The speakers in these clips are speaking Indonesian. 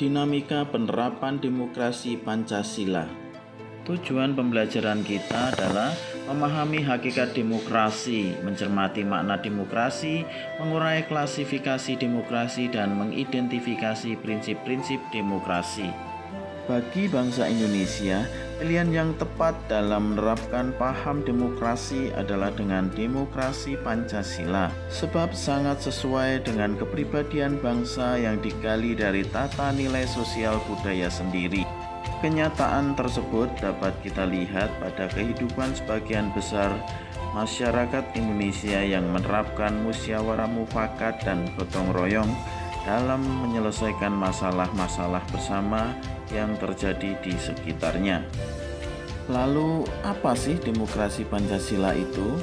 Dinamika penerapan demokrasi Pancasila. Tujuan pembelajaran kita adalah memahami hakikat demokrasi, mencermati makna demokrasi, mengurai klasifikasi demokrasi, dan mengidentifikasi prinsip-prinsip demokrasi. Bagi bangsa Indonesia, pilihan yang tepat dalam menerapkan paham demokrasi adalah dengan demokrasi Pancasila, sebab sangat sesuai dengan kepribadian bangsa yang digali dari tata nilai sosial budaya sendiri. Kenyataan tersebut dapat kita lihat pada kehidupan sebagian besar masyarakat Indonesia yang menerapkan musyawarah mufakat dan gotong royong dalam menyelesaikan masalah-masalah bersama yang terjadi di sekitarnya. Lalu, apa sih demokrasi Pancasila itu?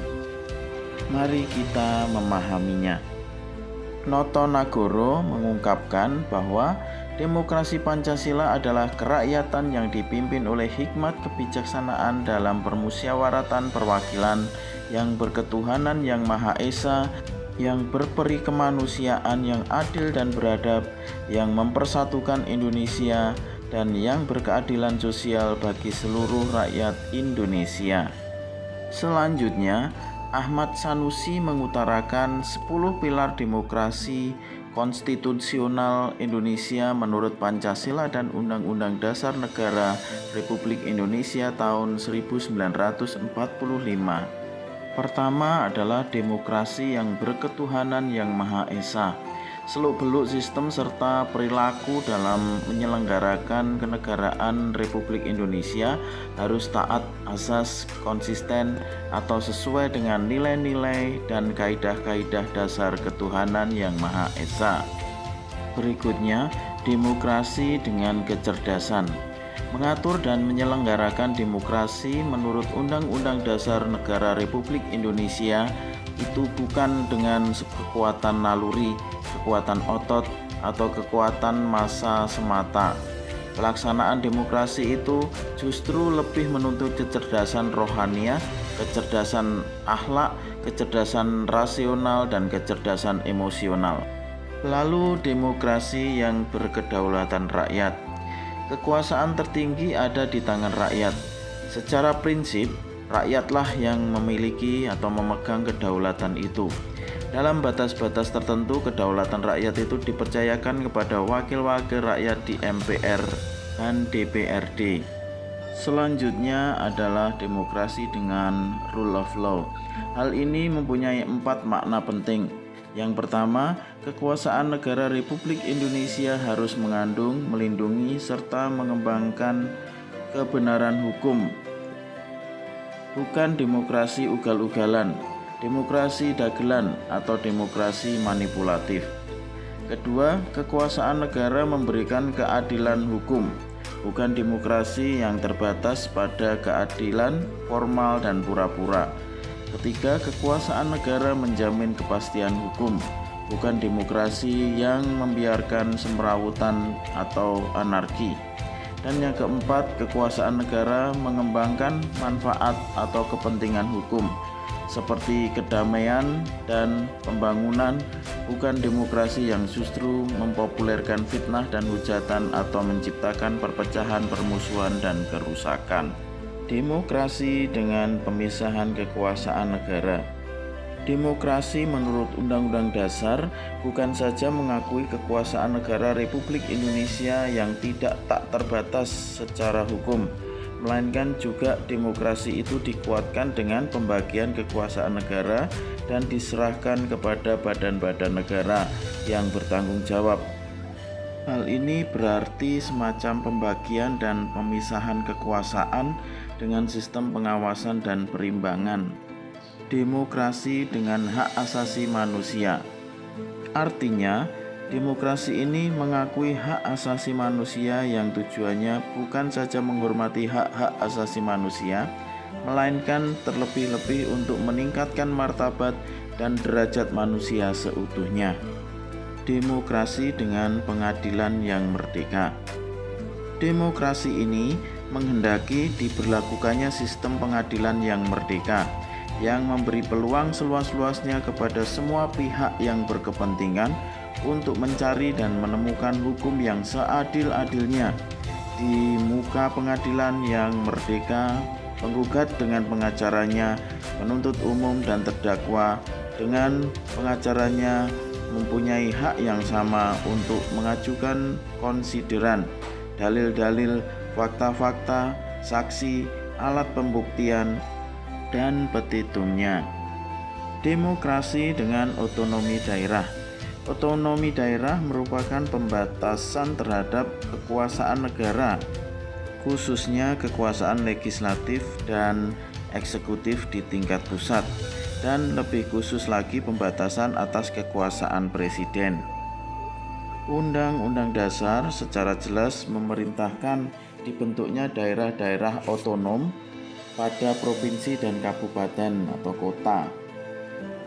Mari kita memahaminya. Noto Nagoro mengungkapkan bahwa demokrasi Pancasila adalah kerakyatan yang dipimpin oleh hikmat kebijaksanaan dalam permusyawaratan perwakilan yang berketuhanan yang Maha Esa, yang berperi kemanusiaan yang adil dan beradab, yang mempersatukan Indonesia, dan yang berkeadilan sosial bagi seluruh rakyat Indonesia. Selanjutnya, Ahmad Sanusi mengutarakan 10 pilar demokrasi konstitusional Indonesia menurut Pancasila dan Undang-Undang Dasar Negara Republik Indonesia tahun 1945. Pertama adalah demokrasi yang berketuhanan yang Maha Esa. Seluk-beluk sistem serta perilaku dalam menyelenggarakan kenegaraan Republik Indonesia harus taat asas, konsisten, atau sesuai dengan nilai-nilai dan kaidah-kaidah dasar ketuhanan yang Maha Esa. Berikutnya, demokrasi dengan kecerdasan. Mengatur dan menyelenggarakan demokrasi menurut Undang-Undang Dasar Negara Republik Indonesia itu bukan dengan kekuatan naluri, kekuatan otot, atau kekuatan massa semata. Pelaksanaan demokrasi itu justru lebih menuntut kecerdasan rohaniah, kecerdasan akhlak, kecerdasan rasional, dan kecerdasan emosional. Lalu demokrasi yang berkedaulatan rakyat. Kekuasaan tertinggi ada di tangan rakyat. Secara prinsip, rakyatlah yang memiliki atau memegang kedaulatan itu. Dalam batas-batas tertentu, kedaulatan rakyat itu dipercayakan kepada wakil-wakil rakyat di MPR dan DPRD. Selanjutnya adalah demokrasi dengan rule of law. Hal ini mempunyai 4 makna penting. Yang pertama, kekuasaan negara Republik Indonesia harus mengandung, melindungi, serta mengembangkan kebenaran hukum. Bukan demokrasi ugal-ugalan, demokrasi dagelan, atau demokrasi manipulatif. Kedua, kekuasaan negara memberikan keadilan hukum, bukan demokrasi yang terbatas pada keadilan formal dan pura-pura. Ketiga, kekuasaan negara menjamin kepastian hukum, bukan demokrasi yang membiarkan semrawutan atau anarki. Dan yang keempat, kekuasaan negara mengembangkan manfaat atau kepentingan hukum seperti kedamaian dan pembangunan, bukan demokrasi yang justru mempopulerkan fitnah dan hujatan atau menciptakan perpecahan, permusuhan, dan kerusakan. Demokrasi dengan pemisahan kekuasaan negara. Demokrasi menurut Undang-Undang Dasar bukan saja mengakui kekuasaan negara Republik Indonesia yang tak terbatas secara hukum, melainkan juga demokrasi itu dikuatkan dengan pembagian kekuasaan negara dan diserahkan kepada badan-badan negara yang bertanggung jawab. Hal ini berarti semacam pembagian dan pemisahan kekuasaan dengan sistem pengawasan dan perimbangan. Demokrasi dengan hak asasi manusia. Artinya, demokrasi ini mengakui hak asasi manusia yang tujuannya bukan saja menghormati hak-hak asasi manusia, melainkan terlebih-lebih untuk meningkatkan martabat dan derajat manusia seutuhnya. Demokrasi dengan pengadilan yang merdeka. Demokrasi ini menghendaki diberlakukannya sistem pengadilan yang merdeka, yang memberi peluang seluas-luasnya kepada semua pihak yang berkepentingan untuk mencari dan menemukan hukum yang seadil-adilnya di muka pengadilan yang merdeka. Penggugat dengan pengacaranya, penuntut umum dan terdakwa dengan pengacaranya mempunyai hak yang sama untuk mengajukan konsideran, dalil-dalil, fakta-fakta, saksi, alat pembuktian, dan petitumnya. Demokrasi dengan otonomi daerah. Otonomi daerah merupakan pembatasan terhadap kekuasaan negara, khususnya kekuasaan legislatif dan eksekutif di tingkat pusat, dan lebih khusus lagi pembatasan atas kekuasaan presiden. Undang-Undang Dasar secara jelas memerintahkan dibentuknya daerah-daerah otonom pada provinsi dan kabupaten atau kota.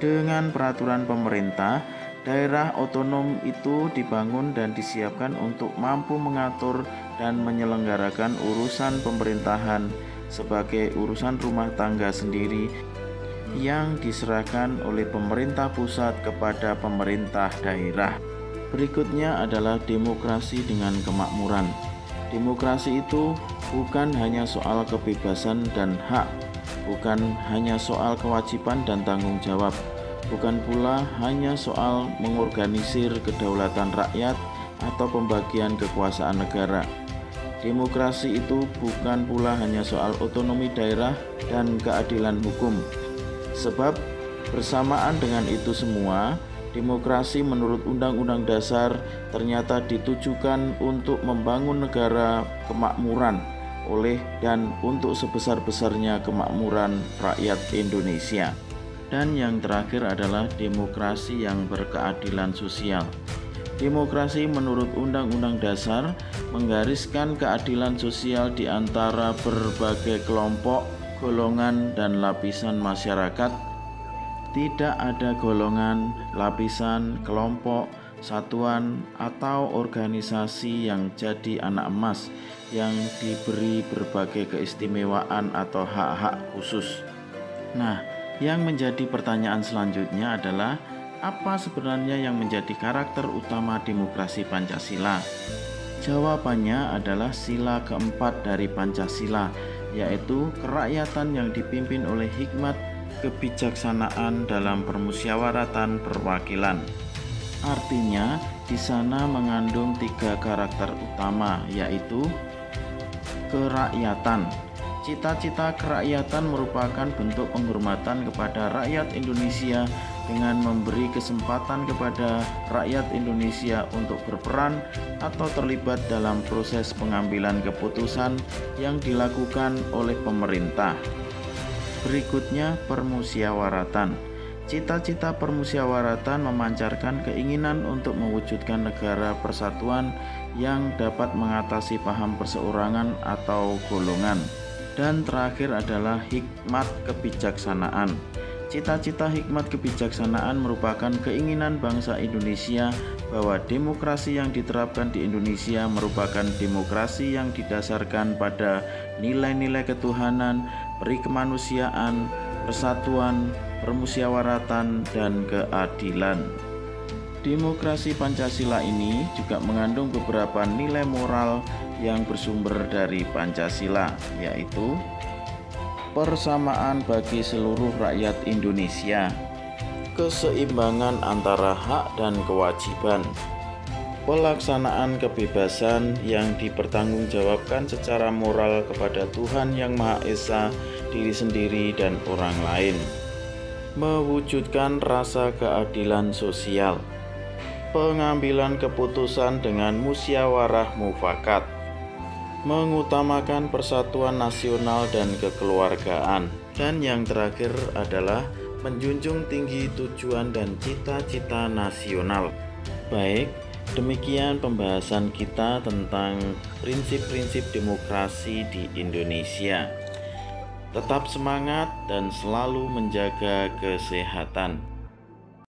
Dengan peraturan pemerintah, daerah otonom itu dibangun dan disiapkan untuk mampu mengatur dan menyelenggarakan urusan pemerintahan sebagai urusan rumah tangga sendiri yang diserahkan oleh pemerintah pusat kepada pemerintah daerah. Berikutnya adalah demokrasi dengan kemakmuran. Demokrasi itu bukan hanya soal kebebasan dan hak, bukan hanya soal kewajiban dan tanggung jawab, bukan pula hanya soal mengorganisir kedaulatan rakyat atau pembagian kekuasaan negara. Demokrasi itu bukan pula hanya soal otonomi daerah dan keadilan hukum. Sebab bersamaan dengan itu semua, demokrasi menurut Undang-Undang Dasar ternyata ditujukan untuk membangun negara kemakmuran oleh dan untuk sebesar-besarnya kemakmuran rakyat Indonesia. Dan yang terakhir adalah demokrasi yang berkeadilan sosial. Demokrasi menurut Undang-Undang Dasar menggariskan keadilan sosial di antara berbagai kelompok, golongan, dan lapisan masyarakat. Tidak ada golongan, lapisan, kelompok, satuan, atau organisasi yang jadi anak emas yang diberi berbagai keistimewaan atau hak-hak khusus. Nah, yang menjadi pertanyaan selanjutnya adalah apa sebenarnya yang menjadi karakter utama demokrasi Pancasila? Jawabannya adalah sila keempat dari Pancasila, yaitu kerakyatan yang dipimpin oleh hikmat kebijaksanaan dalam permusyawaratan perwakilan. Artinya, di sana mengandung 3 karakter utama, yaitu kerakyatan. Cita-cita kerakyatan merupakan bentuk penghormatan kepada rakyat Indonesia dengan memberi kesempatan kepada rakyat Indonesia untuk berperan atau terlibat dalam proses pengambilan keputusan yang dilakukan oleh pemerintah. Berikutnya, permusyawaratan. Cita-cita permusyawaratan memancarkan keinginan untuk mewujudkan negara persatuan yang dapat mengatasi paham perseorangan atau golongan. Dan terakhir adalah hikmat kebijaksanaan. Cita-cita hikmat kebijaksanaan merupakan keinginan bangsa Indonesia bahwa demokrasi yang diterapkan di Indonesia merupakan demokrasi yang didasarkan pada nilai-nilai ketuhanan, perikemanusiaan, persatuan, permusyawaratan, dan keadilan. Demokrasi Pancasila ini juga mengandung beberapa nilai moral yang bersumber dari Pancasila, yaitu persamaan bagi seluruh rakyat Indonesia, keseimbangan antara hak dan kewajiban, pelaksanaan kebebasan yang dipertanggungjawabkan secara moral kepada Tuhan Yang Maha Esa, diri sendiri, dan orang lain, mewujudkan rasa keadilan sosial, pengambilan keputusan dengan musyawarah mufakat, mengutamakan persatuan nasional dan kekeluargaan, dan yang terakhir adalah menjunjung tinggi tujuan dan cita-cita nasional. Baik, demikian pembahasan kita tentang prinsip-prinsip demokrasi di Indonesia. Tetap semangat dan selalu menjaga kesehatan.